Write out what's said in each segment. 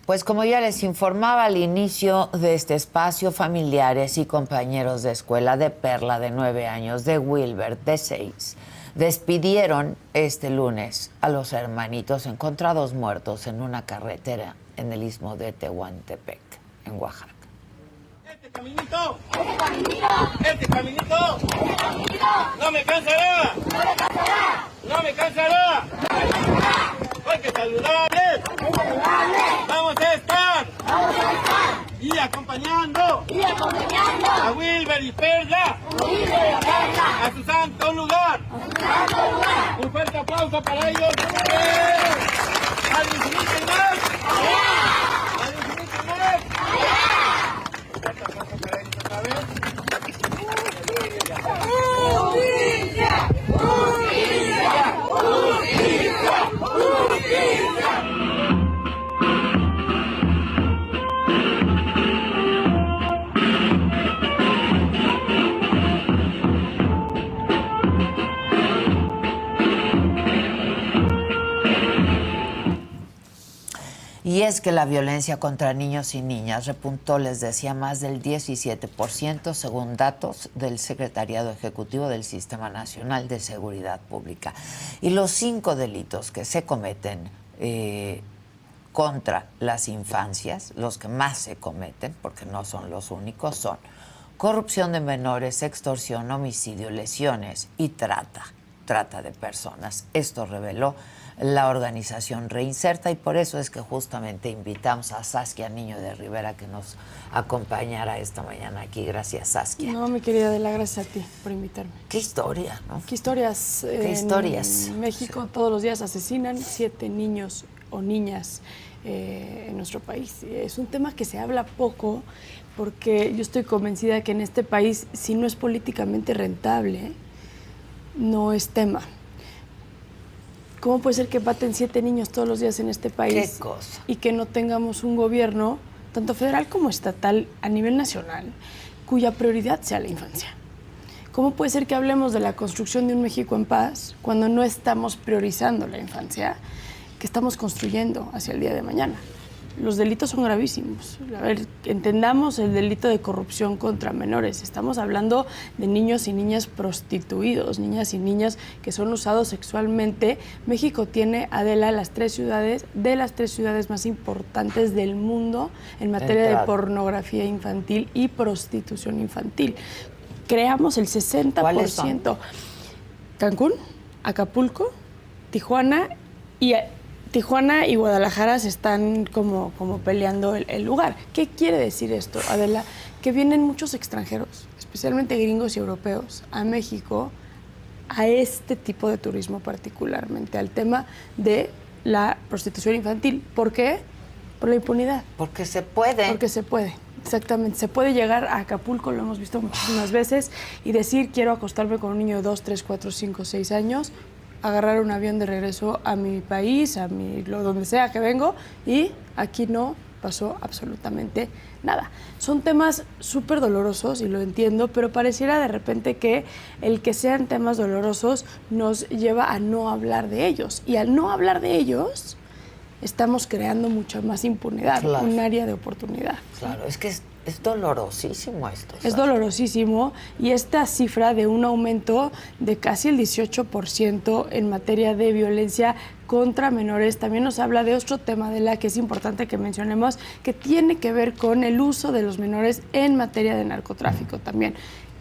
Pues como ya les informaba al inicio de este espacio, familiares y compañeros de escuela de Perla, de 9 años, de Wilber, de 6, despidieron este lunes a los hermanitos encontrados muertos en una carretera en el istmo de Tehuantepec, en Oaxaca. Este caminito, este caminito, no me cansará, no me cansará. Hay que saludarles, vamos a estar y acompañando a Wilber y Perla a su santo lugar. Un fuerte aplauso para ellos. ¡Al infinito y más! ¡Al infinito y más! Un fuerte aplauso para ellos otra vez. ¡Justicia! ¡Justicia! ¡Justicia! ¡Justicia! Y es que la violencia contra niños y niñas repuntó, les decía, más del 17%, según datos del Secretariado Ejecutivo del Sistema Nacional de Seguridad Pública. Y los 5 delitos que se cometen contra las infancias, los que más se cometen, porque no son los únicos, son corrupción de menores, extorsión, homicidio, lesiones y trata de personas. Esto reveló la organización Reinserta y por eso es que justamente invitamos a Saskia Niño de Rivera que nos acompañara esta mañana aquí. Gracias, Saskia. No, mi querida Adela, gracias a ti por invitarme. Qué historia, ¿no? Qué historias. Qué historias. En México sí. Todos los días asesinan 7 niños o niñas en nuestro país. Es un tema que se habla poco porque yo estoy convencida que en este país, si no es políticamente rentable, no es tema. ¿Cómo puede ser que maten 7 niños todos los días en este país? ¿Qué cosa? Y que no tengamos un gobierno, tanto federal como estatal, a nivel nacional, cuya prioridad sea la infancia. ¿Cómo puede ser que hablemos de la construcción de un México en paz cuando no estamos priorizando la infancia que estamos construyendo hacia el día de mañana? Los delitos son gravísimos. A ver, entendamos el delito de corrupción contra menores. Estamos hablando de niños y niñas prostituidos, niñas y niñas que son usados sexualmente. México tiene, Adela, las 3 ciudades más importantes del mundo en materia de pornografía infantil y prostitución infantil. Creamos el 60%. ¿Cuáles son? Cancún, Acapulco, Tijuana y Guadalajara se están como peleando el lugar. ¿Qué quiere decir esto, Adela? Que vienen muchos extranjeros, especialmente gringos y europeos, a México, a este tipo de turismo particularmente, al tema de la prostitución infantil. ¿Por qué? Por la impunidad. Porque se puede. Porque se puede. Exactamente, se puede llegar a Acapulco, lo hemos visto muchísimas veces, y decir quiero acostarme con un niño de 2, 3, 4, 5, 6 años, agarrar un avión de regreso a mi país, donde sea que vengo, y aquí no pasó absolutamente nada. Son temas súper dolorosos, y lo entiendo, pero pareciera de repente que el que sean temas dolorosos nos lleva a no hablar de ellos, y al no hablar de ellos estamos creando mucha más impunidad, claro, un área de oportunidad. Claro, es que es dolorosísimo esto. ¿Sabes? Es dolorosísimo, y esta cifra de un aumento de casi el 18% en materia de violencia contra menores también nos habla de otro tema, de la que es importante que mencionemos, que tiene que ver con el uso de los menores en materia de narcotráfico también.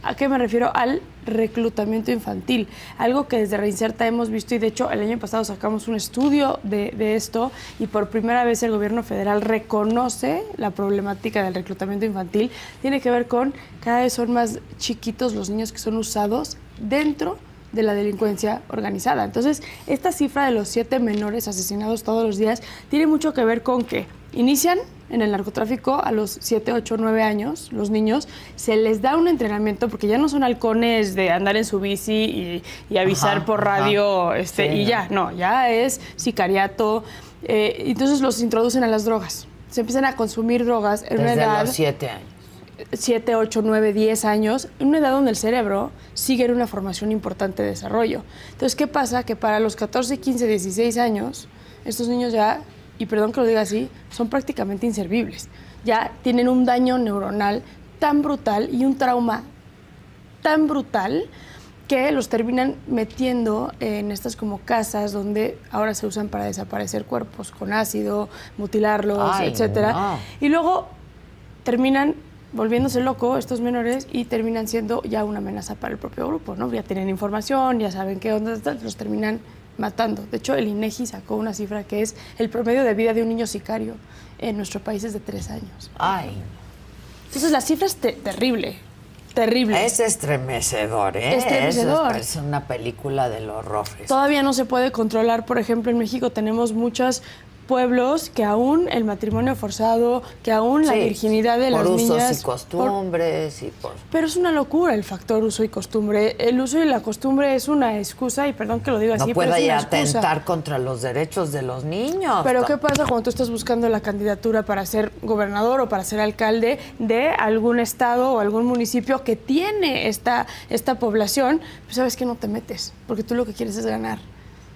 ¿A qué me refiero? Al reclutamiento infantil, algo que desde Reinserta hemos visto, y de hecho el año pasado sacamos un estudio de esto, y por primera vez el gobierno federal reconoce la problemática del reclutamiento infantil. Tiene que ver con cada vez son más chiquitos los niños que son usados dentro de la delincuencia organizada. Entonces, esta cifra de los 7 menores asesinados todos los días tiene mucho que ver con que inician en el narcotráfico a los 7, 8, 9 años, los niños, se les da un entrenamiento, porque ya no son halcones de andar en su bici y avisar por radio, sí, y ya, no, ya es sicariato. Entonces los introducen a las drogas. Se empiezan a consumir drogas en una edad... Desde los 7 años. 7, 8, 9, 10 años, en una edad donde el cerebro sigue en una formación importante de desarrollo. Entonces, ¿qué pasa? Que para los 14, 15, 16 años, estos niños ya y perdón que lo diga así, son prácticamente inservibles. Ya tienen un daño neuronal tan brutal y un trauma tan brutal que los terminan metiendo en estas como casas donde ahora se usan para desaparecer cuerpos con ácido, mutilarlos, Ay, etcétera. no. Y luego terminan volviéndose locos estos menores y terminan siendo ya una amenaza para el propio grupo, ¿no? Ya tienen información, ya saben qué onda, los terminan matando. De hecho, el INEGI sacó una cifra que es el promedio de vida de un niño sicario en nuestro país es de 3 años. Ay, Entonces, la cifra es terrible. Terrible. es estremecedor, ¿eh? Estremecedor. Parece una película del horror. Todavía no se puede controlar. Por ejemplo, en México tenemos muchos pueblos que aún el matrimonio forzado, que aún la Sí, virginidad de las por niñas... usos y costumbres y por... Pero es una locura el factor uso y costumbre. El uso y la costumbre es una excusa, y perdón que lo diga No así, puede pero es ir una a excusa. atentar contra los derechos de los niños. Pero ¿qué pasa cuando tú estás buscando la candidatura para ser gobernador o para ser alcalde de algún estado o algún municipio que tiene esta población? Pues sabes que no te metes, porque tú lo que quieres es ganar.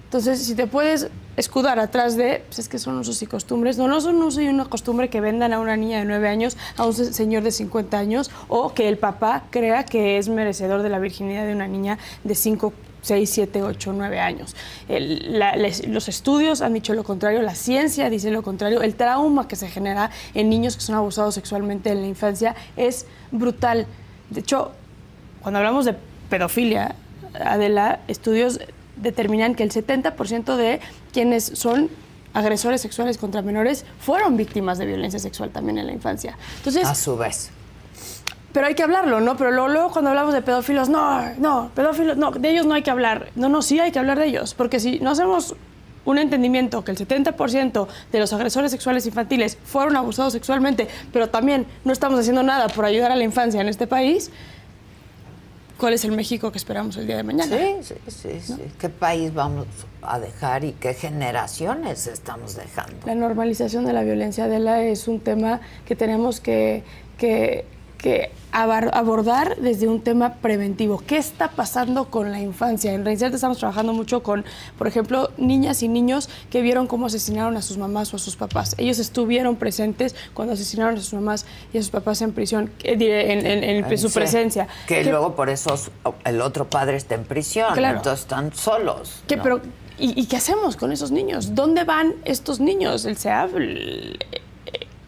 Entonces, si te puedes escudar atrás de, pues es que son usos y costumbres, no son un uso y una costumbre que vendan a una niña de 9 años, a un señor de 50 años, o que el papá crea que es merecedor de la virginidad de una niña de 5, 6, 7, 8, 9 años. Los estudios han dicho lo contrario, la ciencia dice lo contrario, el trauma que se genera en niños que son abusados sexualmente en la infancia es brutal. De hecho, cuando hablamos de pedofilia, Adela, estudios determinan que el 70% de quienes son agresores sexuales contra menores fueron víctimas de violencia sexual también en la infancia. Entonces, A su vez. pero hay que hablarlo, ¿no? Pero luego cuando hablamos de pedófilos, pedófilos, no, de ellos no hay que hablar. No, sí hay que hablar de ellos, porque si no hacemos un entendimiento que el 70% de los agresores sexuales infantiles fueron abusados sexualmente, pero también no estamos haciendo nada por ayudar a la infancia en este país, ¿cuál es el México que esperamos el día de mañana? Sí. ¿Qué país vamos a dejar y qué generaciones estamos dejando? La normalización de la violencia, Adela, es un tema que tenemos que abordar desde un tema preventivo. ¿Qué está pasando con la infancia? En Reinserte estamos trabajando mucho con, por ejemplo, niñas y niños que vieron cómo asesinaron a sus mamás o a sus papás. Ellos estuvieron presentes cuando asesinaron a sus mamás y a sus papás en prisión, en su presencia. Que luego por eso el otro padre está en prisión, Claro. entonces están solos. ¿No? Pero, ¿y qué hacemos con esos niños? ¿Dónde van estos niños? El CEAF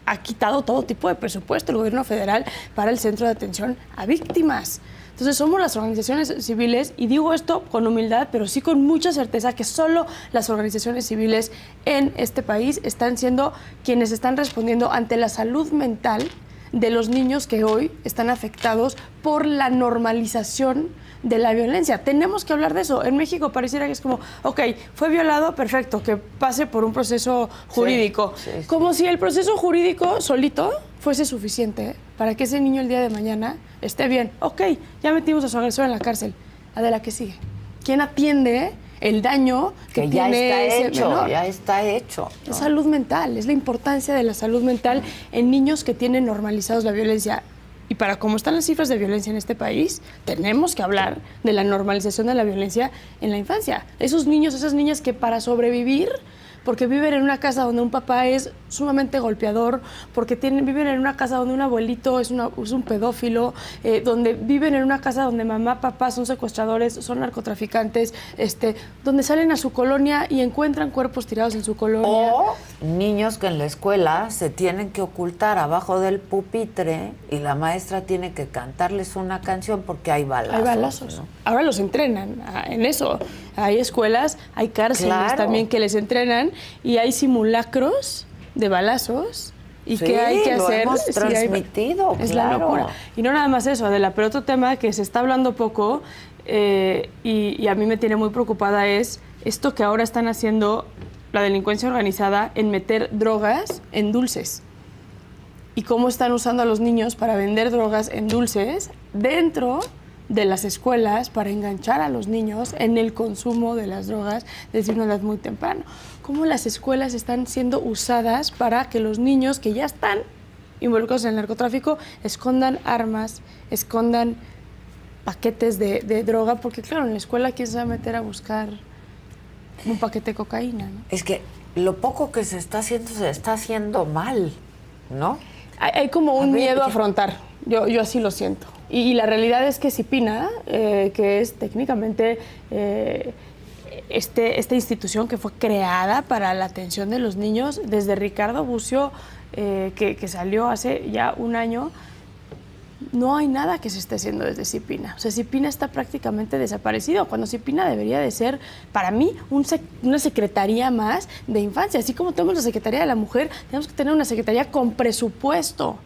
ha quitado todo tipo de presupuesto, el gobierno federal, para el centro de atención a víctimas. Entonces somos las organizaciones civiles, y digo esto con humildad, pero sí con mucha certeza, que solo las organizaciones civiles en este país están siendo quienes están respondiendo ante la salud mental de los niños que hoy están afectados por la normalización de la violencia. Tenemos que hablar de eso. En México pareciera que es como, ok, fue violado, perfecto, que pase por un proceso jurídico. Sí. Como si el proceso jurídico solito fuese suficiente para que ese niño el día de mañana esté bien. Ok, ya metimos a su agresor en la cárcel. Adela, ¿qué sigue? ¿Quién atiende el daño que ya tiene está ese hecho, menor? ya está hecho. ¿No? Es salud mental, es la importancia de la salud mental en niños que tienen normalizados la violencia. Y para cómo están las cifras de violencia en este país, tenemos que hablar de la normalización de la violencia en la infancia. Esos niños, esas niñas que para sobrevivir, porque viven en una casa donde un papá es sumamente golpeador, porque viven en una casa donde un abuelito es un pedófilo, donde viven en una casa donde mamá, papá son secuestradores, son narcotraficantes, donde salen a su colonia y encuentran cuerpos tirados en su colonia. O niños que en la escuela se tienen que ocultar abajo del pupitre y la maestra tiene que cantarles una canción porque hay balazos. Hay balazos. ¿no? Ahora los entrenan en eso. Hay escuelas, hay cárceles Claro. también que les entrenan, y hay simulacros de balazos. ¿Y Sí, qué hay que lo hacer? hemos Sí, transmitido, es la claro. locura. Y no nada más eso, Adela, pero otro tema que se está hablando poco y a mí me tiene muy preocupada es esto que ahora están haciendo la delincuencia organizada en meter drogas en dulces. Y cómo están usando a los niños para vender drogas en dulces dentro de las escuelas para enganchar a los niños en el consumo de las drogas desde una edad muy temprana. Cómo las escuelas están siendo usadas para que los niños que ya están involucrados en el narcotráfico escondan armas, escondan paquetes de droga, porque claro, en la escuela ¿quién se va a meter a buscar un paquete de cocaína? ¿No? Es que lo poco que se está haciendo mal, ¿no? Hay como un miedo a afrontar, yo así lo siento. Y la realidad es que CIPINA, que es técnicamente esta institución que fue creada para la atención de los niños, desde Ricardo Bucio, que salió hace ya un año, no hay nada que se esté haciendo desde CIPINA. O sea, CIPINA está prácticamente desaparecido, cuando CIPINA debería de ser, para mí, una secretaría más de infancia. Así como tenemos la Secretaría de la Mujer, tenemos que tener una secretaría con presupuesto,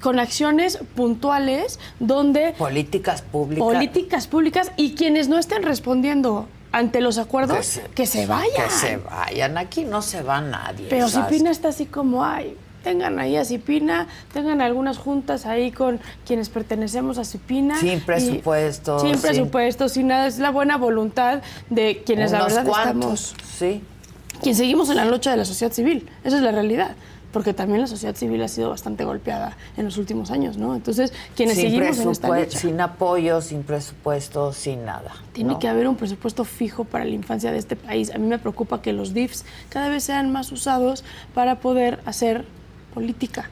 con acciones puntuales donde... Políticas públicas y quienes no estén respondiendo ante los acuerdos, que se vayan. Que se vayan. Aquí no se va nadie. Pero CIPINA está así como, ay, tengan ahí a CIPINA, tengan algunas juntas ahí con quienes pertenecemos a CIPINA. Sin presupuesto. Sin presupuesto, sin nada. Es la buena voluntad de quienes la verdad estamos... Sí. Quien seguimos en la lucha de la sociedad civil. Esa es la realidad. Porque también la sociedad civil ha sido bastante golpeada en los últimos años, ¿no? Entonces, quienes seguimos en esta lucha... Sin apoyo, sin presupuesto, sin nada. Tiene que haber un presupuesto fijo para la infancia de este país. A mí me preocupa que los DIFs cada vez sean más usados para poder hacer política.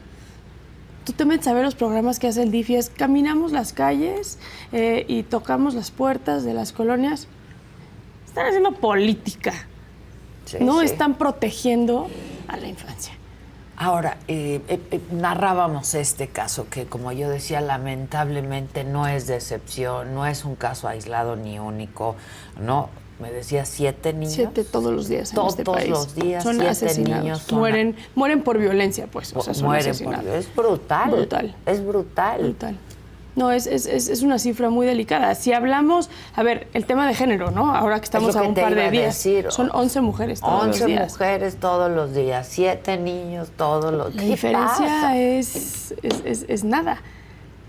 Tú te metes a ver los programas que hace el DIF y es caminamos las calles y tocamos las puertas de las colonias. Están haciendo política. Sí, no sí. están protegiendo a la infancia. Ahora, narrábamos este caso que, como yo decía, lamentablemente no es de excepción, no es un caso aislado ni único, ¿no? Me decía 7 niños. 7 todos los días en este país. Todos los días, son 7 asesinados. niños. Mueren por violencia, pues. O sea, son mueren asesinados. es brutal. Brutal. Es brutal. Brutal. No, es una cifra muy delicada. Si hablamos, a ver, el tema de género, ¿no? Ahora que estamos a un par de días, son 11 mujeres todos los días. 11 mujeres todos los días, 7 niños todos los días. La diferencia es nada.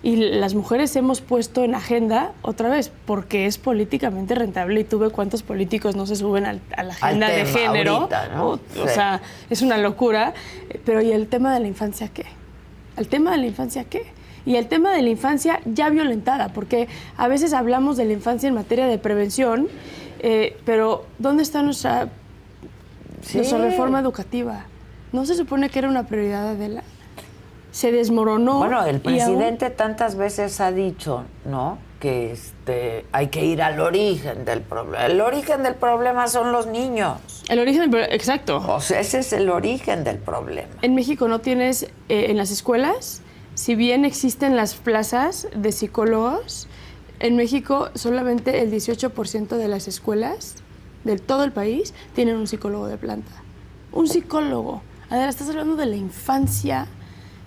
Y las mujeres hemos puesto en agenda, otra vez, porque es políticamente rentable, y tú ves cuántos políticos no se suben a la agenda de género. Ahorita, ¿no? O sea, es una locura. Pero ¿y el tema de la infancia qué? ¿El tema de la infancia qué? Y el tema de la infancia ya violentada, porque a veces hablamos de la infancia en materia de prevención, pero ¿dónde está nuestra reforma educativa? ¿No se supone que era una prioridad, Adela? Se desmoronó. Bueno, el presidente tantas veces ha dicho, ¿no?, que hay que ir al origen del problema. El origen del problema son los niños. El origen del problema, exacto. O sea, ese es el origen del problema. En México no tienes, en las escuelas, si bien existen las plazas de psicólogos, en México solamente el 18% de las escuelas de todo el país tienen un psicólogo de planta. Un psicólogo. Adela, estás hablando de la infancia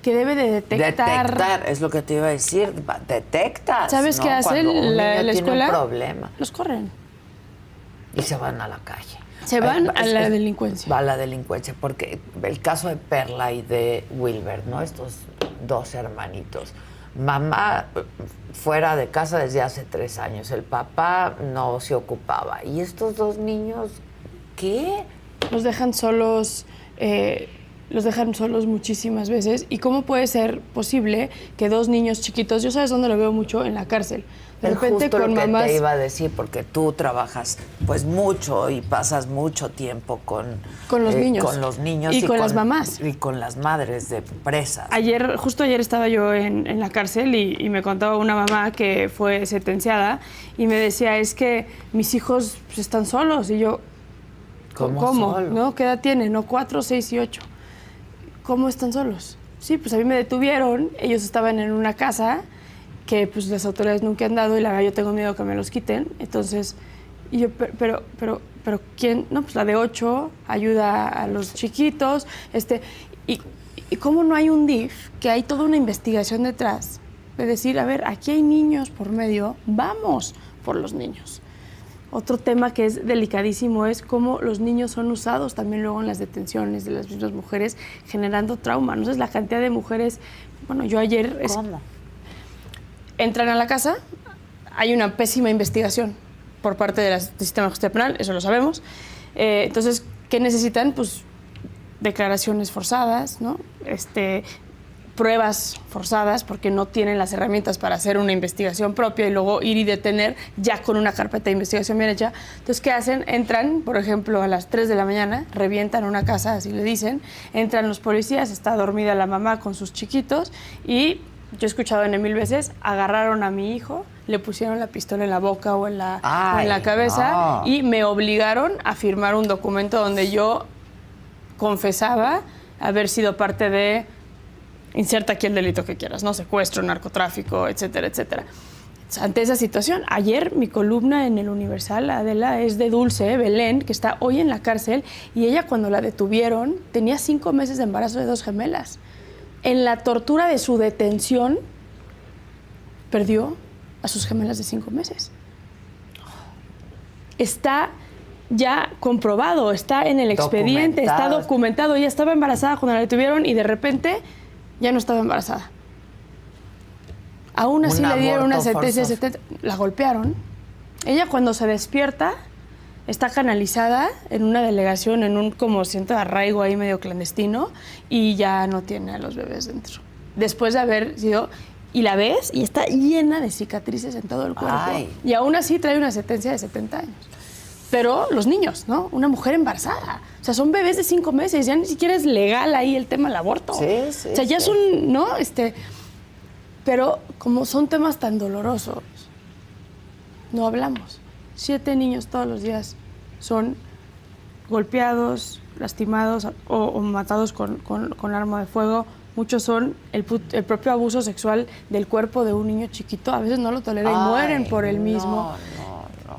que debe de detectar. Detectar, es lo que te iba a decir. Detectas. ¿Sabes qué hace la escuela? Tiene un problema. Los corren. Y se van a la calle. Se van a la delincuencia. Va a la delincuencia, porque el caso de Perla y de Wilber, ¿no? Estos 2 hermanitos. Mamá fuera de casa desde hace 3 años. El papá no se ocupaba. ¿Y estos 2 niños qué? Los dejan solos. Los dejan solos muchísimas veces. ¿Y cómo puede ser posible que 2 niños chiquitos, yo sabes dónde lo veo mucho? En la cárcel. De repente justo con lo que mamás... te iba a decir, porque tú trabajas pues mucho y pasas mucho tiempo con los niños. Con los niños. Y con las mamás. Y con las madres de presas. Justo ayer estaba yo en la cárcel y me contaba una mamá que fue sentenciada y me decía, es que mis hijos pues, están solos. Y yo, ¿cómo? Solo? ¿No? ¿Qué edad tienen? ¿No? 4, 6 y 8. ¿Cómo están solos? Sí, pues a mí me detuvieron, ellos estaban en una casa que pues las autoridades nunca han dado y la verdad yo tengo miedo que me los quiten. Entonces, y yo, pero ¿quién? No, pues la de 8 ayuda a los chiquitos. ¿Y cómo no hay un DIF, que hay toda una investigación detrás de decir, a ver, aquí hay niños por medio, vamos por los niños? Otro tema que es delicadísimo es cómo los niños son usados también luego en las detenciones de las mismas mujeres, generando trauma. No sé, la cantidad de mujeres... Bueno, yo ayer... ¿Cómo? Entran a la casa, hay una pésima investigación por parte del sistema de justicia penal, eso lo sabemos. Entonces, ¿qué necesitan? Pues declaraciones forzadas, ¿no? pruebas forzadas porque no tienen las herramientas para hacer una investigación propia y luego ir y detener ya con una carpeta de investigación bien hecha. Entonces, ¿qué hacen? Entran, por ejemplo, a las 3 de la mañana, revientan una casa, así le dicen, entran los policías, está dormida la mamá con sus chiquitos y yo he escuchado en 1000 veces, agarraron a mi hijo, le pusieron la pistola en la boca o en la cabeza y me obligaron a firmar un documento donde yo confesaba haber sido parte de, inserta aquí el delito que quieras, ¿no? Secuestro, narcotráfico, etcétera, etcétera. Ante esa situación, ayer mi columna en El Universal, Adela, es de Dulce Belén, que está hoy en la cárcel, y ella cuando la detuvieron tenía 5 meses de embarazo de 2 gemelas. En la tortura de su detención, perdió a sus gemelas de 5 meses. Está ya comprobado, está en el expediente, está documentado. Ella estaba embarazada cuando la detuvieron y de repente ya no estaba embarazada. Aún así le dieron una sentencia de 70. La golpearon. Ella cuando se despierta está canalizada en una delegación, en un como centro de arraigo ahí medio clandestino y ya no tiene a los bebés dentro. Después de haber sido... Y la ves y está llena de cicatrices en todo el cuerpo. Ay. Y aún así trae una sentencia de 70 años. Pero los niños, ¿no? Una mujer embarazada. O sea, son bebés de 5 meses. Ya ni siquiera es legal ahí el tema del aborto. Sí, sí. O sea, ya son, ¿no? Pero como son temas tan dolorosos, no hablamos. 7 niños todos los días son golpeados, lastimados o matados con arma de fuego. Muchos son el propio abuso sexual del cuerpo de un niño chiquito. A veces no lo toleran y mueren por el mismo. No.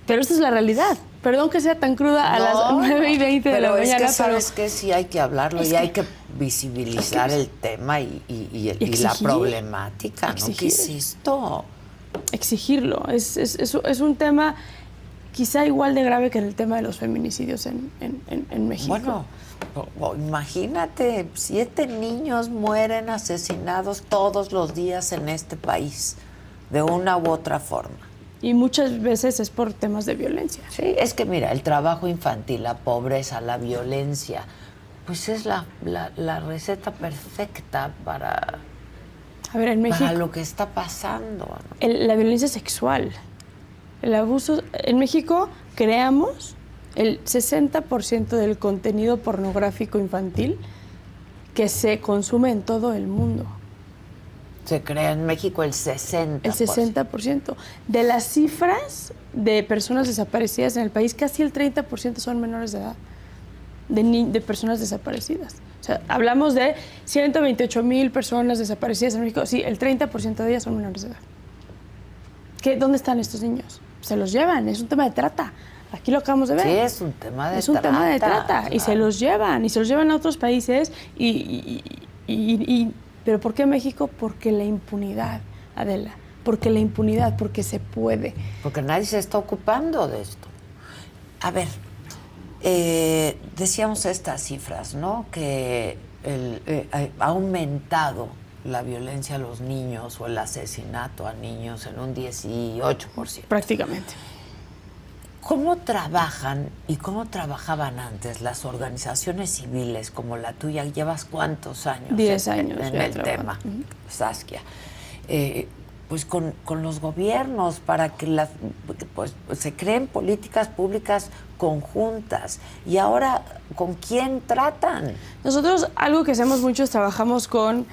Pero esta es la realidad. Perdón que sea tan cruda a las 9:20 de la mañana. Pero sabes que sí hay que hablarlo y hay que visibilizar el tema y la problemática, ¿no? ¿Qué es esto? Exigirlo. Es un tema quizá igual de grave que el tema de los feminicidios en México. Bueno, imagínate, 7 niños mueren asesinados todos los días en este país, de una u otra forma. Y muchas veces es por temas de violencia. Sí, es que mira, el trabajo infantil, la pobreza, la violencia, pues es la receta perfecta para... A ver, en México, para lo que está pasando, ¿no? La violencia sexual, el abuso. En México creamos el 60% del contenido pornográfico infantil que se consume en todo el mundo. Se crea en México el 60%. El 60%. De las cifras de personas desaparecidas en el país, casi el 30% son menores de edad, de personas desaparecidas. O sea, hablamos de 128,000 personas desaparecidas en México. Sí, el 30% de ellas son menores de edad. ¿Dónde están estos niños? Se los llevan, es un tema de trata. Aquí lo acabamos de ver. Sí, es un tema de trata. Es un tema de trata. Claro. Y se los llevan a otros países. ¿Pero por qué México? Porque la impunidad, Adela. Porque la impunidad, porque se puede. Porque nadie se está ocupando de esto. A ver, decíamos estas cifras, ¿no? Que ha aumentado la violencia a los niños o el asesinato a niños en un 18%. Prácticamente. ¿Cómo trabajan y cómo trabajaban antes las organizaciones civiles como la tuya? ¿Llevas cuántos años? 10 años en el tema, Saskia. Pues con los gobiernos para que pues, se creen políticas públicas conjuntas. Y ahora, ¿con quién tratan? Nosotros algo que hacemos mucho es trabajamos con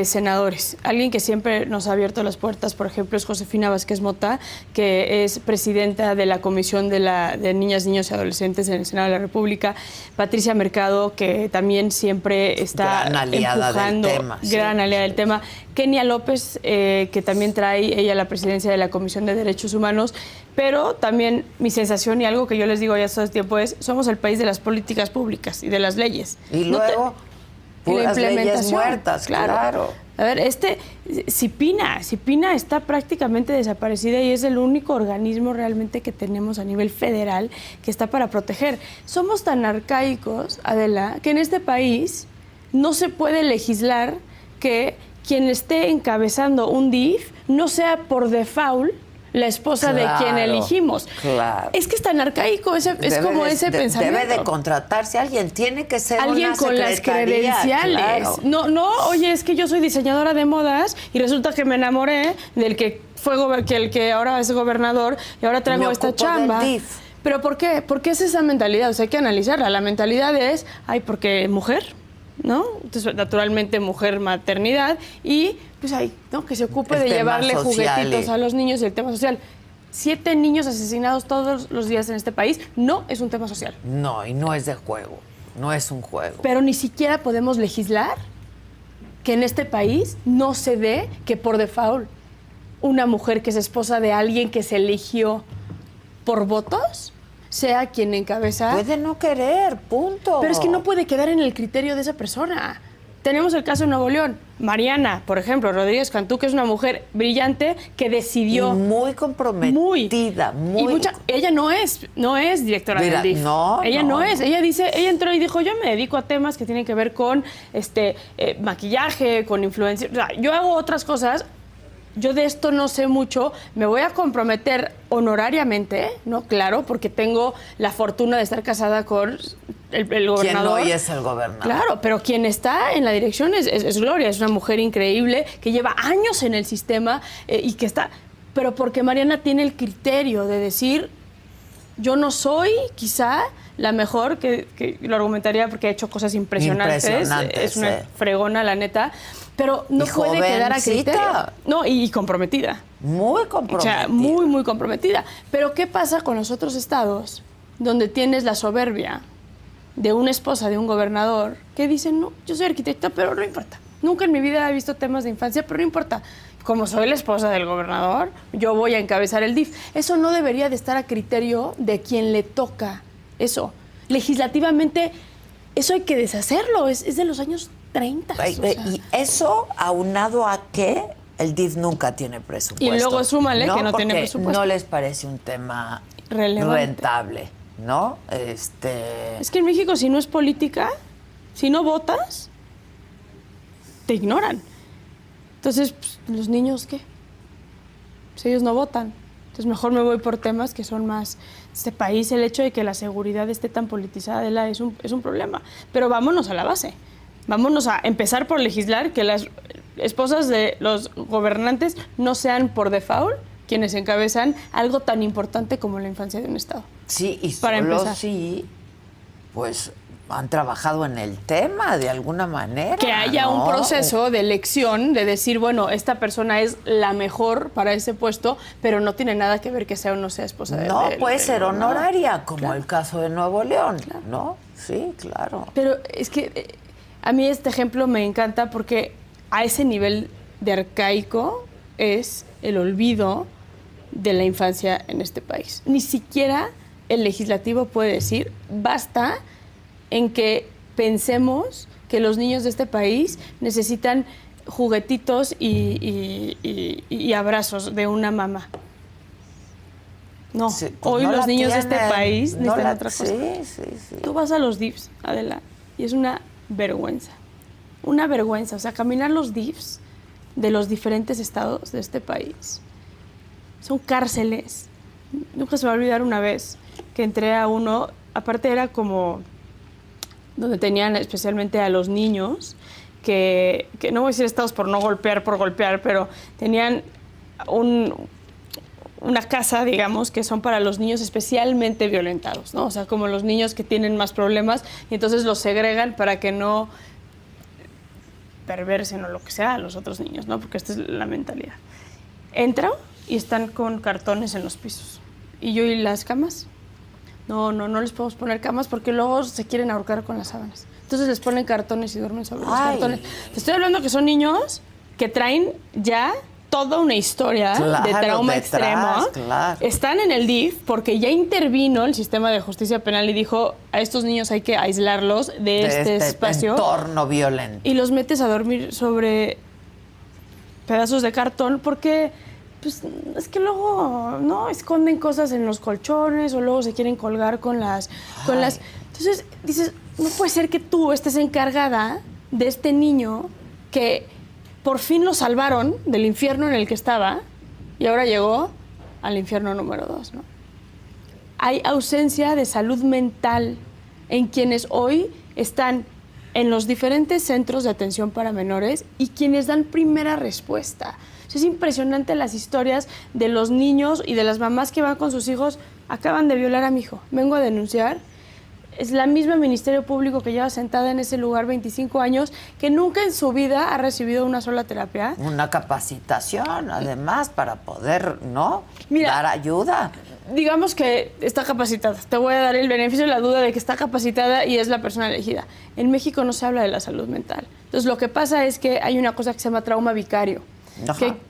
senadores. Alguien que siempre nos ha abierto las puertas, por ejemplo, es Josefina Vázquez Mota, que es presidenta de la Comisión de Niñas, Niños y Adolescentes en el Senado de la República. Patricia Mercado, que también siempre está gran aliada empujando, del tema, gran aliada del tema. Kenia López, que también trae ella la presidencia de la Comisión de Derechos Humanos. Pero también mi sensación y algo que yo les digo ya todo el tiempo es, somos el país de las políticas públicas y de las leyes. Y luego, puras leyes muertas, claro. A ver, CIPINA está prácticamente desaparecida y es el único organismo realmente que tenemos a nivel federal que está para proteger. Somos tan arcaicos, Adela, que en este país no se puede legislar que quien esté encabezando un DIF no sea por default la esposa de quien elegimos. Claro. Es que es tan arcaico, es como ese pensamiento. Debe de contratarse alguien, tiene que ser alguien una con las secretaría, credenciales. claro. No, oye, es que yo soy diseñadora de modas y resulta que me enamoré del que el que ahora es gobernador y ahora traigo Me esta ocupo del chamba. DIF. ¿Pero por qué? ¿Por qué es esa mentalidad? O sea, hay que analizarla. La mentalidad es, porque mujer, ¿no? Entonces, naturalmente, mujer, maternidad y, pues ahí, ¿no? Que se ocupe El de tema llevarle social, juguetitos a los niños y el tema social. 7 niños asesinados todos los días en este país no es un tema social. No, y no es de juego, no es un juego. Pero ni siquiera podemos legislar que en este país no se dé que por default una mujer que es esposa de alguien que se eligió por votos sea quien encabeza. Puede no querer, punto. Pero es que no puede quedar en el criterio de esa persona. Tenemos el caso de Nuevo León. Mariana, por ejemplo, Rodríguez Cantú, que es una mujer brillante que decidió... Y muy comprometida, muy... ella no es directora del DIF. Ella no es. Ella entró y dijo, yo me dedico a temas que tienen que ver con maquillaje, con influencia. O sea, yo hago otras cosas. Yo de esto no sé mucho, me voy a comprometer honorariamente, ¿no? Claro, porque tengo la fortuna de estar casada con el gobernador. Quien hoy es el gobernador. Claro, pero quien está en la dirección es Gloria, es una mujer increíble que lleva años en el sistema y que está... Pero porque Mariana tiene el criterio de decir, yo no soy quizá la mejor, que lo argumentaría porque ha hecho cosas impresionantes. Es una fregona, la neta. Pero no puede quedar a criterio. No, y comprometida. Muy comprometida. O sea, muy, muy comprometida. Pero ¿qué pasa con los otros estados donde tienes la soberbia de una esposa de un gobernador que dice, no, yo soy arquitecta, pero no importa. Nunca en mi vida he visto temas de infancia, pero no importa. Como soy la esposa del gobernador, yo voy a encabezar el DIF. Eso no debería de estar a criterio de quien le toca eso. Legislativamente, eso hay que deshacerlo. Es de los años 30. Y eso aunado a que el DIF nunca tiene presupuesto. Y luego súmale que no tiene Porque presupuesto. no les parece un tema relevante, rentable, ¿no? Es que en México, si no es política, si no votas, te ignoran. Entonces, pues, ¿los niños qué? Pues ellos no votan. Entonces, mejor me voy por temas que son más... Este país, el hecho de que la seguridad esté tan politizada es un problema. Pero vámonos a la base. Vámonos a empezar por legislar que las esposas de los gobernantes no sean por default quienes encabezan algo tan importante como la infancia de un Estado. Sí, y para solo empezar. sí, pues han trabajado en el tema de alguna manera. Que haya un proceso de elección, de decir, bueno, esta persona es la mejor para ese puesto, pero no tiene nada que ver que sea o no sea esposa de... No, puede ser honoraria, como claro. el caso de Nuevo León, claro. ¿No? Sí, claro. Pero es que a mí este ejemplo me encanta porque a ese nivel de arcaico es el olvido de la infancia en este país. Ni siquiera el legislativo puede decir, basta en que pensemos que los niños de este país necesitan juguetitos y abrazos de una mamá. No, Sí, pues hoy no los la niños de este tienen, país no necesitan la- otra cosa. Sí. Tú vas a los DIFs, Adela, y es una vergüenza. Una vergüenza. O sea, caminar los DIFs de los diferentes estados de este país son cárceles. Nunca se me va a olvidar una vez que entré a uno, aparte era como donde tenían especialmente a los niños, que no voy a decir estados por no golpear, pero tenían una casa, digamos, que son para los niños especialmente violentados, ¿no? O sea, como los niños que tienen más problemas y entonces los segregan para que no perversen o lo que sea a los otros niños, ¿no? Porque esta es la mentalidad. Entro y están con cartones en los pisos. Y yo, ¿y las camas? No les podemos poner camas porque luego se quieren ahorcar con las sábanas. Entonces les ponen cartones y duermen sobre los cartones. Te estoy hablando que son niños que traen ya toda una historia de trauma extremo. Claro. Están en el DIF porque ya intervino el sistema de justicia penal y dijo, a estos niños hay que aislarlos de este espacio. Entorno violento. Y los metes a dormir sobre pedazos de cartón porque... Pues es que luego no esconden cosas en los colchones o luego se quieren colgar con las. Entonces dices, no puede ser que tú estés encargada de este niño que por fin lo salvaron del infierno en el que estaba y ahora llegó al infierno número 2, ¿no? Hay ausencia de salud mental en quienes hoy están en los diferentes centros de atención para menores y quienes dan primera respuesta. Es impresionante las historias de los niños y de las mamás que van con sus hijos. Acaban de violar a mi hijo, vengo a denunciar. Es la misma Ministerio Público que lleva sentada en ese lugar 25 años, que nunca en su vida ha recibido una sola terapia. Una capacitación, además, para poder, ¿no? Mira, dar ayuda. Digamos que está capacitada. Te voy a dar el beneficio de la duda de que está capacitada y es la persona elegida. En México no se habla de la salud mental. Entonces, lo que pasa es que hay una cosa que se llama trauma vicario.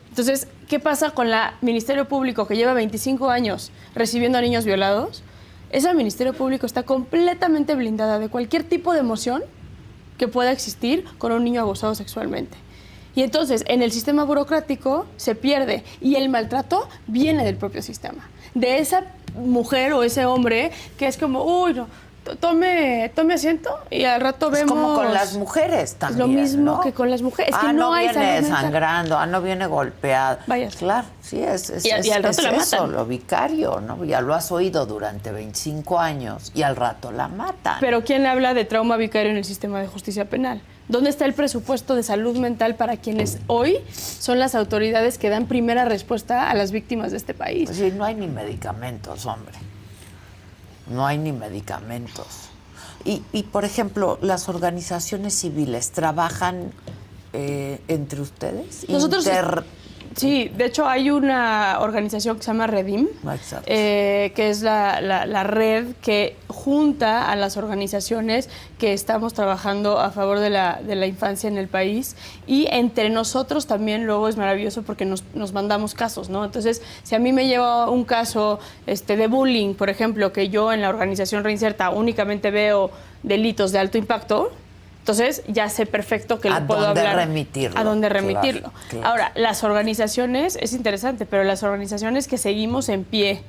Entonces, ¿qué pasa con la Ministerio Público que lleva 25 años recibiendo a niños violados? Ese Ministerio Público está completamente blindada de cualquier tipo de emoción que pueda existir con un niño abusado sexualmente. Y entonces, en el sistema burocrático se pierde y el maltrato viene del propio sistema. De esa mujer o ese hombre que es como, uy, no, tome asiento y al rato vemos... Es como con las mujeres también, es lo mismo, ¿no? Que con las mujeres. Es que no hay viene sangrando, no viene golpeada. Vaya. Claro, sí, es y al rato la eso, matan. Lo vicario, ¿no? Ya lo has oído durante 25 años y al rato la matan. Pero ¿quién habla de trauma vicario en el sistema de justicia penal? ¿Dónde está el presupuesto de salud mental para quienes hoy son las autoridades que dan primera respuesta a las víctimas de este país? Pues sí, no hay ni medicamentos, hombre. No hay ni medicamentos. Y por ejemplo, las organizaciones civiles trabajan entre ustedes. Nosotros sí, de hecho hay una organización que se llama Redim, que es la red que junta a las organizaciones que estamos trabajando a favor de la infancia en el país, y entre nosotros también luego es maravilloso porque nos mandamos casos, ¿no? Entonces, si a mí me lleva un caso de bullying, por ejemplo, que yo en la organización Reinserta únicamente veo delitos de alto impacto, entonces ya sé perfecto que le puedo hablar. A dónde remitirlo. Claro. Ahora, las organizaciones, es interesante, pero las organizaciones que seguimos en pie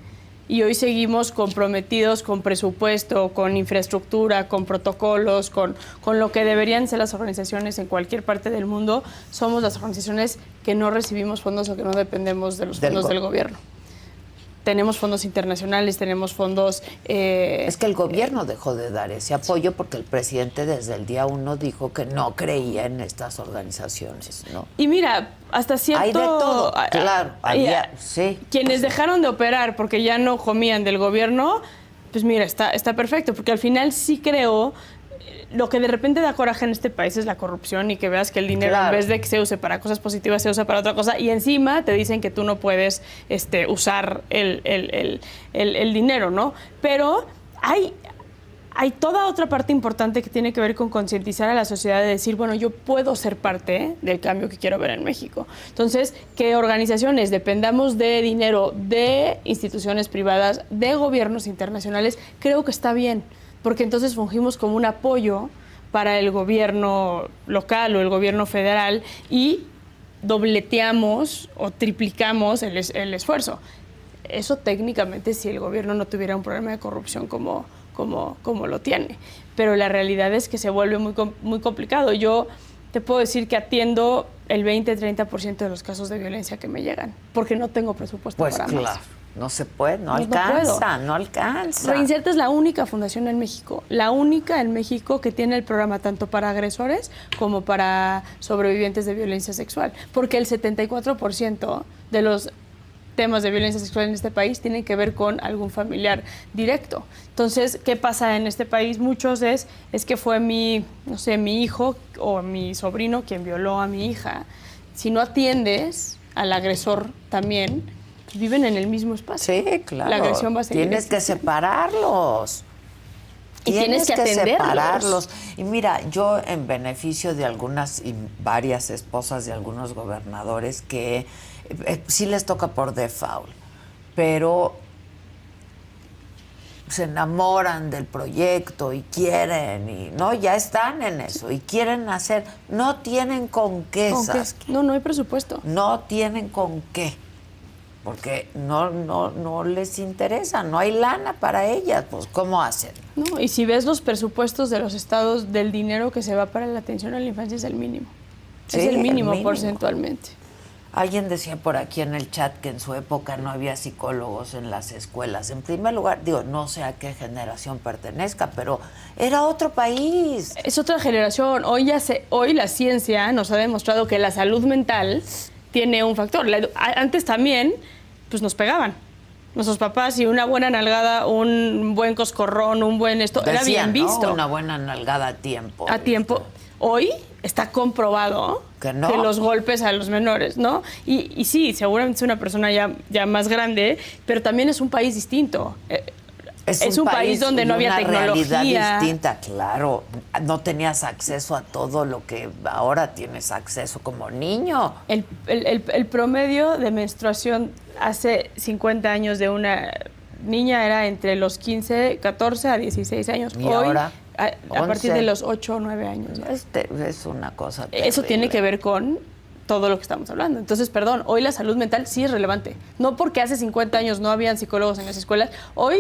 y hoy seguimos comprometidos con presupuesto, con infraestructura, con protocolos, con lo que deberían ser las organizaciones en cualquier parte del mundo, somos las organizaciones que no recibimos fondos o que no dependemos de los fondos del gobierno. Tenemos fondos internacionales, tenemos fondos... Es que el gobierno dejó de dar ese apoyo porque el presidente desde el día 1 dijo que no creía en estas organizaciones, ¿no? Y mira, hasta cierto... Hay de todo, claro. Sí. Quienes dejaron de operar porque ya no comían del gobierno, pues mira, está perfecto, porque al final sí creo... Lo que de repente da coraje en este país es la corrupción y que veas que el dinero, en vez de que se use para cosas positivas, se usa para otra cosa, y encima te dicen que tú no puedes usar el dinero, ¿no? Pero hay toda otra parte importante que tiene que ver con concientizar a la sociedad de decir, bueno, yo puedo ser parte del cambio que quiero ver en México. Entonces, que organizaciones dependamos de dinero de instituciones privadas, de gobiernos internacionales, creo que está bien, porque entonces fungimos como un apoyo para el gobierno local o el gobierno federal y dobleteamos o triplicamos el esfuerzo. Eso técnicamente si el gobierno no tuviera un problema de corrupción como lo tiene. Pero la realidad es que se vuelve muy complicado. Yo te puedo decir que atiendo el 20-30% de los casos de violencia que me llegan, porque no tengo presupuesto para más. Pues claro. No se puede, no alcanza. Reinserta es la única fundación en México, la única en México que tiene el programa tanto para agresores como para sobrevivientes de violencia sexual, porque el 74% de los temas de violencia sexual en este país tienen que ver con algún familiar directo. Entonces, ¿qué pasa en este país? Muchos es que fue mi hijo o mi sobrino quien violó a mi hija. Si no atiendes al agresor también, viven en el mismo espacio. Sí, claro. La agresión va a seguir. Tienes que separarlos. Y tienes que separarlos. Y mira, yo en beneficio de algunas y varias esposas de algunos gobernadores que sí les toca por default, pero se enamoran del proyecto y quieren, y no, ya están en eso y quieren hacer, no tienen con qué. No hay presupuesto. No tienen con qué. Porque no les interesa, no hay lana para ellas, pues ¿cómo hacen? No, y si ves los presupuestos de los estados del dinero que se va para la atención a la infancia es el mínimo. Sí, es el mínimo porcentualmente. Alguien decía por aquí en el chat que en su época no había psicólogos en las escuelas. En primer lugar, digo, no sé a qué generación pertenezca, pero era otro país. Es otra generación. Hoy la ciencia nos ha demostrado que la salud mental tiene un factor. Antes también, pues nos pegaban. Nuestros papás, y una buena nalgada, un buen coscorrón, un buen esto, Decían, era bien visto. ¿no? Una buena nalgada a tiempo. A tiempo. Hoy está comprobado que los golpes a los menores, ¿no? Y sí, seguramente es una persona ya más grande, pero también es un país distinto. Es un país donde no había tecnología. Realidad distinta, claro. No tenías acceso a todo lo que ahora tienes acceso como niño. El promedio de menstruación hace 50 años de una niña era entre los 14 a 16 años. Y hoy, ahora, a partir de los 8 o 9 años. Es una cosa terrible. Eso tiene que ver con todo lo que estamos hablando. Entonces, perdón, hoy la salud mental sí es relevante. No porque hace 50 años no habían psicólogos en las escuelas. Hoy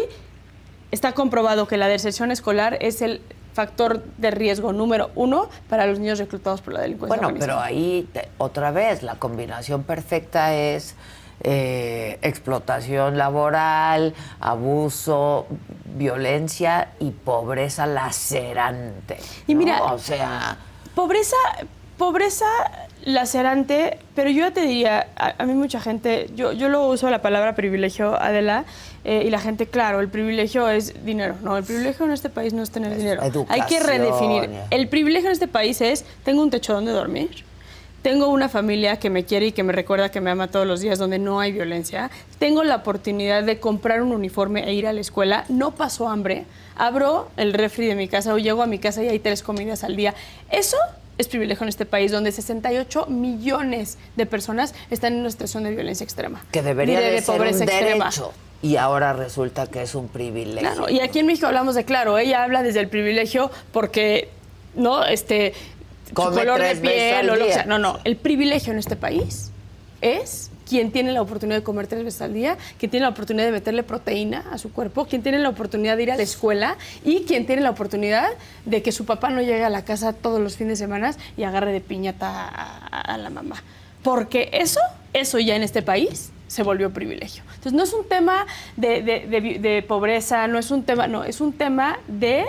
está comprobado que la deserción escolar es el factor de riesgo número 1 para los niños reclutados por la delincuencia organizada. Pero ahí, otra vez, la combinación perfecta es explotación laboral, abuso, violencia y pobreza lacerante, y mira, ¿no? O sea, pobreza lacerante, pero yo ya te diría, a mí mucha gente, yo lo uso la palabra privilegio, Adela, y la gente, claro, el privilegio es dinero. No, el privilegio en este país no es tener dinero. Hay que redefinir. El privilegio en este país es, tengo un techo donde dormir, tengo una familia que me quiere y que me recuerda que me ama todos los días, donde no hay violencia, tengo la oportunidad de comprar un uniforme e ir a la escuela, no paso hambre, abro el refri de mi casa o llego a mi casa y hay 3 comidas al día. Eso es privilegio en este país, donde 68 millones de personas están en una situación de violencia extrema. Que debería de ser pobreza un extrema. derecho. Y ahora resulta que es un privilegio. Claro, y aquí en México hablamos de, claro, ella habla desde el privilegio porque, ¿no? Su color de piel o lo que sea. No, el privilegio en este país es quien tiene la oportunidad de comer 3 veces al día, quien tiene la oportunidad de meterle proteína a su cuerpo, quien tiene la oportunidad de ir a la escuela y quien tiene la oportunidad de que su papá no llegue a la casa todos los fines de semana y agarre de piñata a la mamá. Porque eso ya en este país se volvió privilegio. Entonces no es un tema de pobreza, no es un tema, no, es un tema de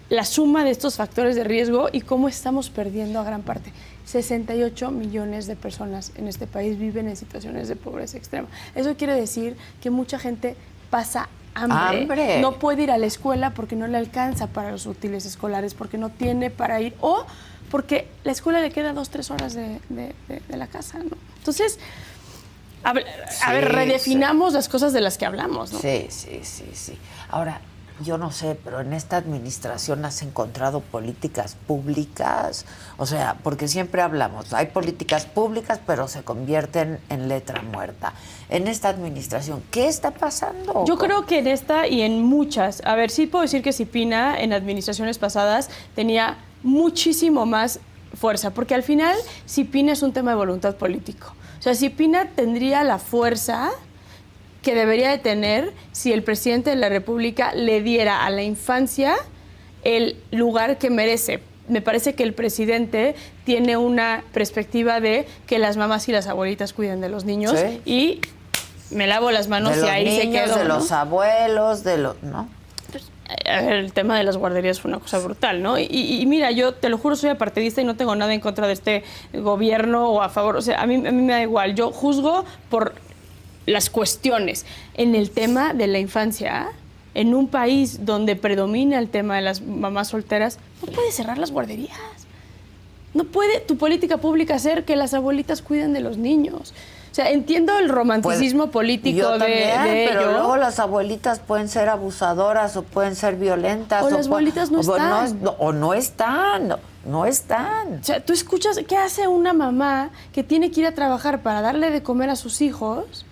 la suma de estos factores de riesgo y cómo estamos perdiendo a gran parte. 68 millones de personas en este país viven en situaciones de pobreza extrema. Eso quiere decir que mucha gente pasa hambre. No puede ir a la escuela porque no le alcanza para los útiles escolares, porque no tiene para ir o porque la escuela le queda 2-3 horas de la casa, ¿no? Entonces, a ver, redefinamos las cosas de las que hablamos, ¿no? Sí. Ahora, yo no sé, pero en esta administración has encontrado políticas públicas, o sea, porque siempre hablamos, hay políticas públicas, pero se convierten en letra muerta. En esta administración, ¿qué está pasando? Yo creo que en esta y en muchas, a ver, sí puedo decir que Cipina en administraciones pasadas tenía muchísimo más fuerza, porque al final Cipina es un tema de voluntad político. O sea, Cipina tendría la fuerza que debería de tener si el presidente de la República le diera a la infancia el lugar que merece. Me parece que el presidente tiene una perspectiva de que las mamás y las abuelitas cuiden de los niños, ¿sí? Y me lavo las manos y ahí se quedó. De los abuelos, ¿no? A ver, el tema de las guarderías fue una cosa brutal, ¿no? Y mira, yo te lo juro, soy apartidista y no tengo nada en contra de este gobierno o a favor. O sea, a mí me da igual. Yo juzgo por las cuestiones. En el tema de la infancia, en un país donde predomina el tema de las mamás solteras, no puedes cerrar las guarderías. No puede tu política pública ser que las abuelitas cuiden de los niños. O sea, entiendo el romanticismo político de pero ello. Luego las abuelitas pueden ser abusadoras o pueden ser violentas. O las abuelitas no están. No están. No están. O sea, tú escuchas, ¿qué hace una mamá que tiene que ir a trabajar para darle de comer a sus hijos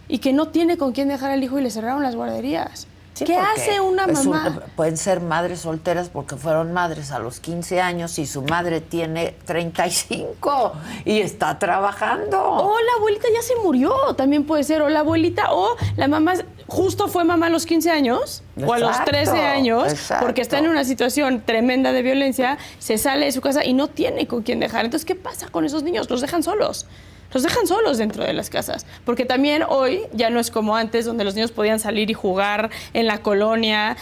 y que no tiene con quién dejar al hijo y le cerraron las guarderías? Sí, ¿qué hace una mamá? Pueden ser madres solteras porque fueron madres a los 15 años y su madre tiene 35 y está trabajando. O la abuelita ya se murió, también puede ser. O la abuelita, o la mamá justo fue mamá a los 15 años, exacto, o a los 13 años, exacto, porque está en una situación tremenda de violencia, se sale de su casa y no tiene con quién dejar. Entonces, ¿qué pasa con esos niños? Los dejan solos. los dejan solos dentro de las casas. Porque también hoy ya no es como antes, donde los niños podían salir y jugar en la colonia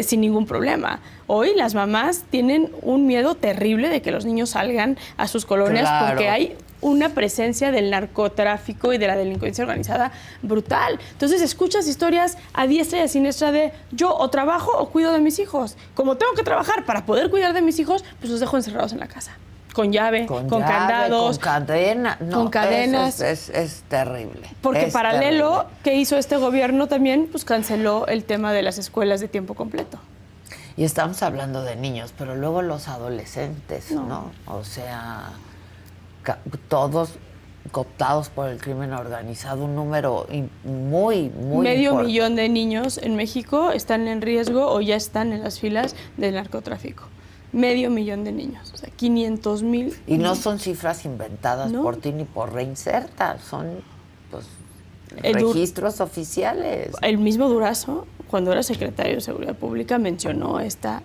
sin ningún problema. Hoy las mamás tienen un miedo terrible de que los niños salgan a sus colonias, Claro. porque hay una presencia del narcotráfico y de la delincuencia organizada brutal. Entonces escuchas historias a diestra y a siniestra de yo o trabajo o cuido de mis hijos. Como tengo que trabajar para poder cuidar de mis hijos, pues los dejo encerrados en la casa. Con llave, con candados. Con cadena. No, con cadenas. Es terrible. Porque es paralelo, terrible. que hizo este gobierno también, pues canceló el tema de las escuelas de tiempo completo. Y estamos hablando de niños, pero luego los adolescentes, ¿no? O sea, todos cooptados por el crimen organizado, un número muy Medio importante. millón de niños en México están en riesgo o ya están en las filas del narcotráfico. Medio millón de niños, o sea, 500,000. Y no son cifras inventadas No. por ti ni por Reinserta, son pues, El registros oficiales. El mismo Durazo, cuando era secretario de Seguridad Pública, mencionó esta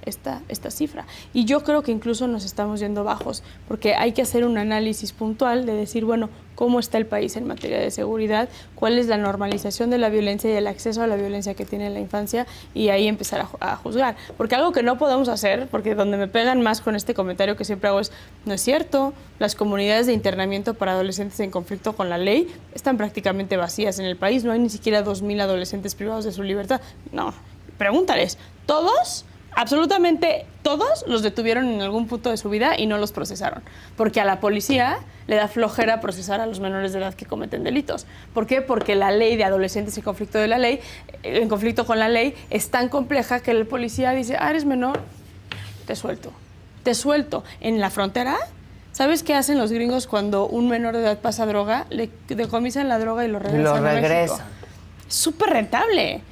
cifra. Y yo creo que incluso nos estamos yendo bajos, porque hay que hacer un análisis puntual de decir, bueno, cómo está el país en materia de seguridad, cuál es la normalización de la violencia y el acceso a la violencia que tiene la infancia, y ahí empezar a juzgar. Porque algo que no podemos hacer, porque donde me pegan más con este comentario que siempre hago es, no es cierto, las comunidades de internamiento para adolescentes en conflicto con la ley están prácticamente vacías en el país, no hay ni siquiera 2,000 adolescentes privados de su libertad. No, pregúntales, todos, absolutamente todos los detuvieron en algún punto de su vida y no los procesaron, porque a la policía le da flojera procesar a los menores de edad que cometen delitos. ¿Por qué? Porque la ley de adolescentes en conflicto con la ley es tan compleja que la policía dice, eres menor, te suelto. En la frontera, ¿sabes qué hacen los gringos cuando un menor de edad pasa droga? Le decomisan la droga y lo regresan a México. Es súper rentable.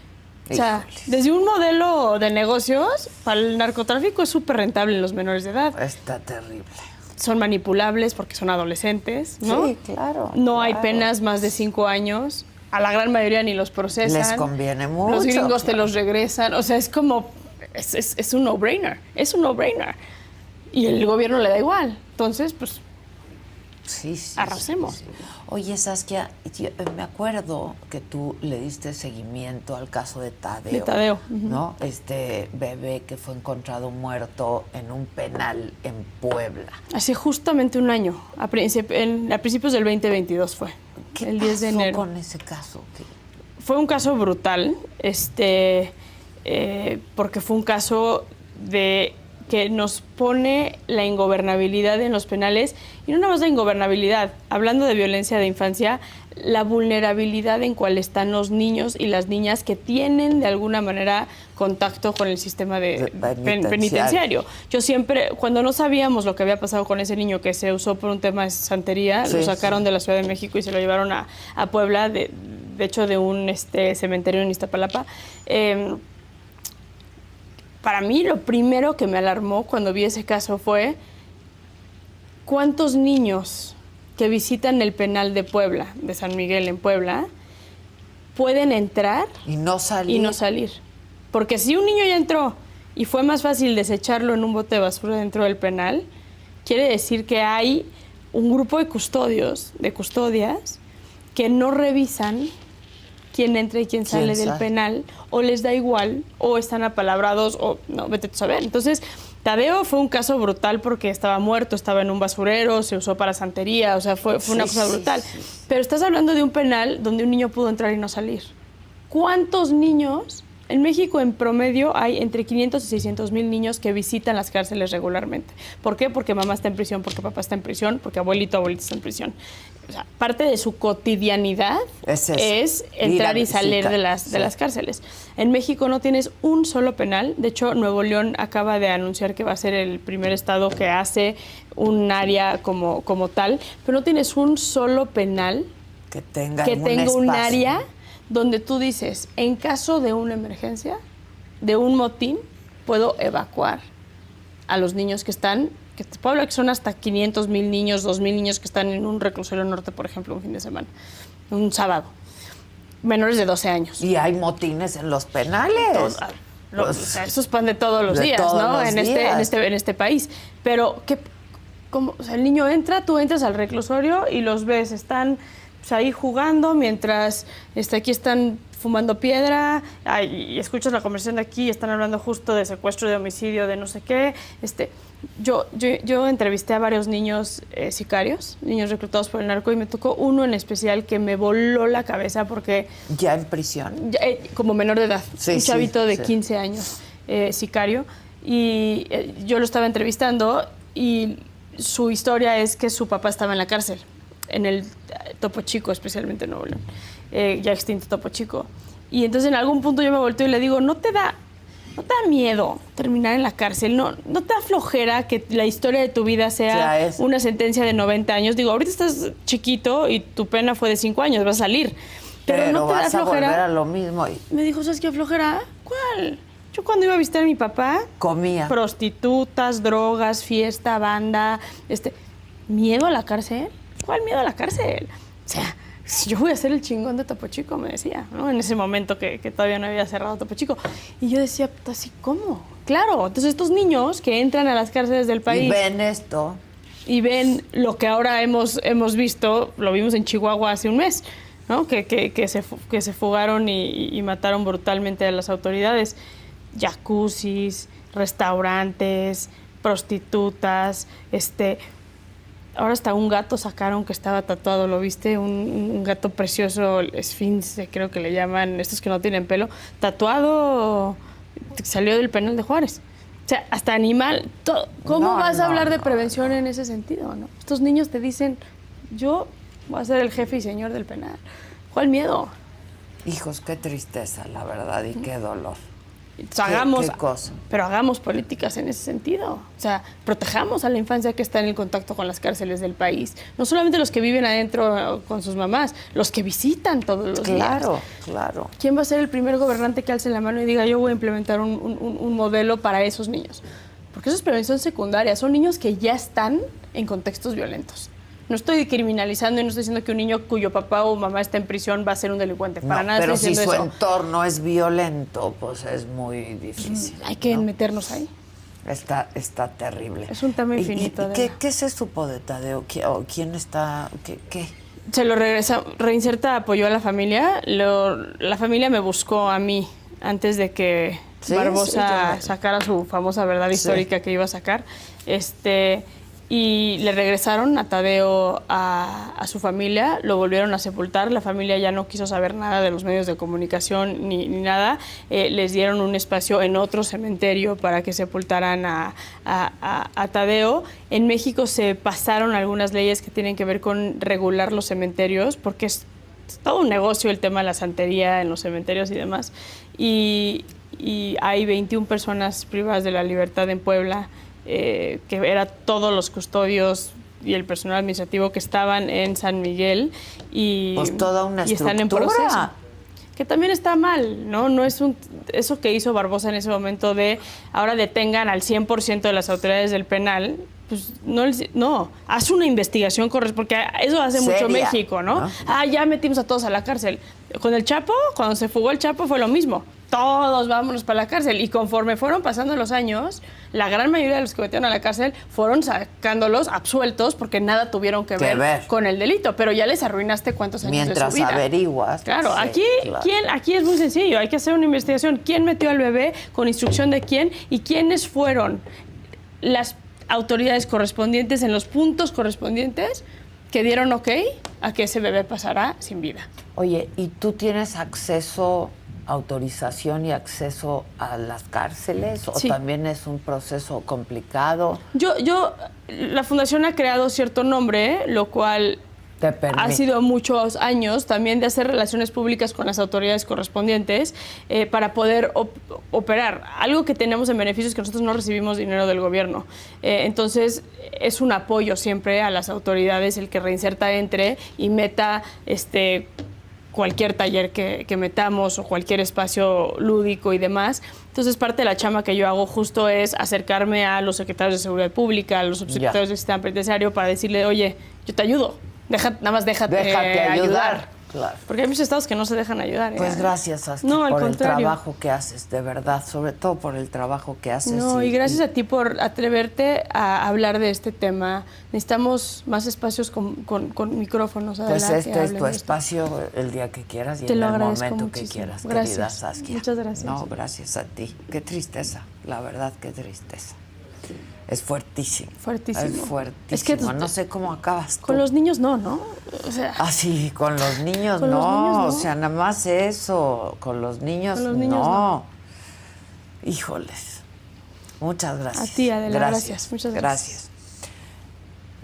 O sea, desde un modelo de negocios, para el narcotráfico es súper rentable en los menores de edad. Está terrible. Son manipulables porque son adolescentes, ¿no? Sí, claro. No hay penas más de 5 años. A la gran mayoría ni los procesan. Les conviene mucho. Los gringos te los regresan. O sea, es como... Es un no-brainer. Es un no-brainer. Y el gobierno le da igual. Entonces, pues... Sí, arrasemos. Sí. Oye, Saskia, yo me acuerdo que tú le diste seguimiento al caso de Tadeo. De Tadeo. ¿No? Este bebé que fue encontrado muerto en un penal en Puebla. Hace justamente un año, a principios del 2022 fue. ¿Qué el 10 de enero. con ese caso? Fue un caso brutal, porque fue un caso que nos pone la ingobernabilidad en los penales, y no nada más la ingobernabilidad, hablando de violencia de infancia, la vulnerabilidad en cual están los niños y las niñas que tienen de alguna manera contacto con el sistema penitenciario. Yo siempre, cuando no sabíamos lo que había pasado con ese niño que se usó por un tema de santería, lo sacaron de la Ciudad de México y se lo llevaron a Puebla, de hecho de un cementerio en Iztapalapa. Para mí lo primero que me alarmó cuando vi ese caso fue cuántos niños que visitan el penal de Puebla, de San Miguel en Puebla, pueden entrar y no salir. Porque si un niño ya entró y fue más fácil desecharlo en un bote de basura dentro del penal, quiere decir que hay un grupo de custodias, que no revisan quién entra y quién sale del penal, o les da igual, o están apalabrados, o no, vete a saber. Entonces, Tadeo fue un caso brutal porque estaba muerto, estaba en un basurero, se usó para santería, o sea, fue una cosa brutal. Pero estás hablando de un penal donde un niño pudo entrar y no salir. ¿Cuántos niños? En México, en promedio, hay entre 500 y 600,000 niños que visitan las cárceles regularmente. ¿Por qué? Porque mamá está en prisión, porque papá está en prisión, porque abuelita está en prisión. O sea, parte de su cotidianidad es entrar y salir de las cárceles. En México no tienes un solo penal. De hecho, Nuevo León acaba de anunciar que va a ser el primer estado que hace un área como tal, pero no tienes un solo penal que tenga un área donde tú dices, en caso de una emergencia, de un motín, puedo evacuar a los niños que están, que te puedo hablar que son hasta 500,000 niños, 2,000 niños que están en un reclusorio norte, por ejemplo, un fin de semana, un sábado, menores de 12 años. Y hay motines en los penales. O sea, eso es pan de todos los días, ¿no? En este país. Pero, ¿cómo? O sea, el niño entra, tú entras al reclusorio y los ves, están pues, ahí jugando mientras aquí están fumando piedra, y escuchas la conversación de aquí, están hablando justo de secuestro, de homicidio, de no sé qué. Yo entrevisté a varios niños sicarios, niños reclutados por el narco, y me tocó uno en especial que me voló la cabeza porque... ¿Ya en prisión? Como menor de edad, Sí, un chavito de sí. 15 años, sicario, y yo lo estaba entrevistando y su historia es que su papá estaba en la cárcel, en el Topo Chico, especialmente en Nuevo León, ya extinto Topo Chico. Y entonces en algún punto yo me volteo y le digo, ¿no te da miedo terminar en la cárcel? ¿No te da flojera que la historia de tu vida sea una sentencia de 90 años? Digo, ahorita estás chiquito y tu pena fue de 5 años, vas a salir. Pero ¿no te da vas a flojera? volver a lo mismo. Me dijo, ¿sabes qué flojera? ¿Cuál? Yo cuando iba a visitar a mi papá... Comía. Prostitutas, drogas, fiesta, banda... ¿Miedo a la cárcel? ¿Cuál miedo a la cárcel? O sea, yo voy a ser el chingón de Topo Chico, me decía, ¿no? En ese momento que todavía no había cerrado Topo Chico. Y yo decía, ¿así cómo? Claro, entonces estos niños que entran a las cárceles del país... Y ven esto. Y ven lo que ahora hemos visto, lo vimos en Chihuahua hace un mes, ¿no? Que se fugaron y mataron brutalmente a las autoridades. Jacuzzis, restaurantes, prostitutas, ahora hasta un gato sacaron que estaba tatuado, ¿lo viste? Un gato precioso, esfince, creo que le llaman, estos que no tienen pelo, tatuado, salió del penal de Juárez. O sea, hasta animal, todo. ¿Cómo vas a hablar de prevención en ese sentido, no? Estos niños te dicen, yo voy a ser el jefe y señor del penal. ¿Cuál miedo? Hijos, qué tristeza, la verdad, y qué dolor. Entonces, ¿Qué cosa? Pero hagamos políticas en ese sentido. O sea, protejamos a la infancia que está en el contacto con las cárceles del país. No solamente los que viven adentro con sus mamás, los que visitan todos los días. Claro, claro. ¿Quién va a ser el primer gobernante que alce la mano y diga, yo voy a implementar un modelo para esos niños? Porque eso es prevención secundaria. Son niños que ya están en contextos violentos. No estoy criminalizando y no estoy diciendo que un niño cuyo papá o mamá está en prisión va a ser un delincuente. Para nada pero estoy si diciendo su eso. entorno es violento, pues es muy difícil. Hay que meternos ahí. Está terrible. Es un tema infinito. ¿Qué se supo de Tadeo? ¿Quién está? ¿Qué? Se lo regresa. Reinserta apoyó a la familia. La familia me buscó a mí antes de que Barbosa sacara su famosa verdad histórica que iba a sacar. Y le regresaron a Tadeo a su familia, lo volvieron a sepultar, la familia ya no quiso saber nada de los medios de comunicación ni nada, les dieron un espacio en otro cementerio para que sepultaran a Tadeo. En México se pasaron algunas leyes que tienen que ver con regular los cementerios, porque es todo un negocio el tema de la santería en los cementerios y demás, y hay 21 personas privadas de la libertad en Puebla, que era todos los custodios y el personal administrativo que estaban en San Miguel y, pues toda una y están en proceso. Que también está mal, ¿no? No es eso que hizo Barbosa en ese momento de ahora detengan al 100% de las autoridades del penal, pues no, haz una investigación porque eso hace mucho México, ¿no? Ya metimos a todos a la cárcel. Con el Chapo, cuando se fugó el Chapo fue lo mismo. Todos vámonos para la cárcel. Y conforme fueron pasando los años, la gran mayoría de los que metieron a la cárcel fueron sacándolos absueltos porque nada tuvieron que ver con el delito. Pero ya les arruinaste cuántos años de su vida. Mientras averiguas. Claro, aquí es muy sencillo. Hay que hacer una investigación. ¿Quién metió al bebé? ¿Con instrucción de quién? ¿Y quiénes fueron las autoridades correspondientes en los puntos correspondientes que dieron ok a que ese bebé pasara sin vida? Oye, ¿y tú tienes acceso, autorización y acceso a las cárceles? ¿O también es un proceso complicado? La fundación ha creado cierto nombre, lo cual ha sido muchos años también de hacer relaciones públicas con las autoridades correspondientes para poder operar. Algo que tenemos en beneficio es que nosotros no recibimos dinero del gobierno. Entonces, es un apoyo siempre a las autoridades el que Reinserta entre y meta cualquier taller que metamos o cualquier espacio lúdico y demás. Entonces, parte de la chamba que yo hago justo es acercarme a los secretarios de Seguridad Pública, a los subsecretarios del sistema penitenciario para decirle, oye, yo te ayudo, nada más déjate ayudar. Claro. Porque hay muchos estados que no se dejan ayudar. Pues gracias, Saskia, No, al por el contrario. trabajo que haces, de verdad, sobre todo por el trabajo que haces. No, y gracias a ti por atreverte a hablar de este tema. Necesitamos más espacios con micrófonos. Pues Adela, este que es hablen tu de esto. espacio el día que quieras y Te en lo el agradezco momento que muchísimo. quieras, Gracias. querida Saskia. Muchas gracias. No, gracias a ti. Qué tristeza, la verdad, qué tristeza. Es fuertísimo. Fuertísimo. Es fuertísimo. Es que no sé cómo acabas tú. Con los niños no, ¿no? O sea, Ah, sí, con los niños Con no. los niños no. O sea, nada más eso. Con los niños, Con los niños no. Híjoles. Muchas gracias. A ti, Adela, gracias. Muchas gracias.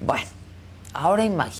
Bueno, ahora imagínate.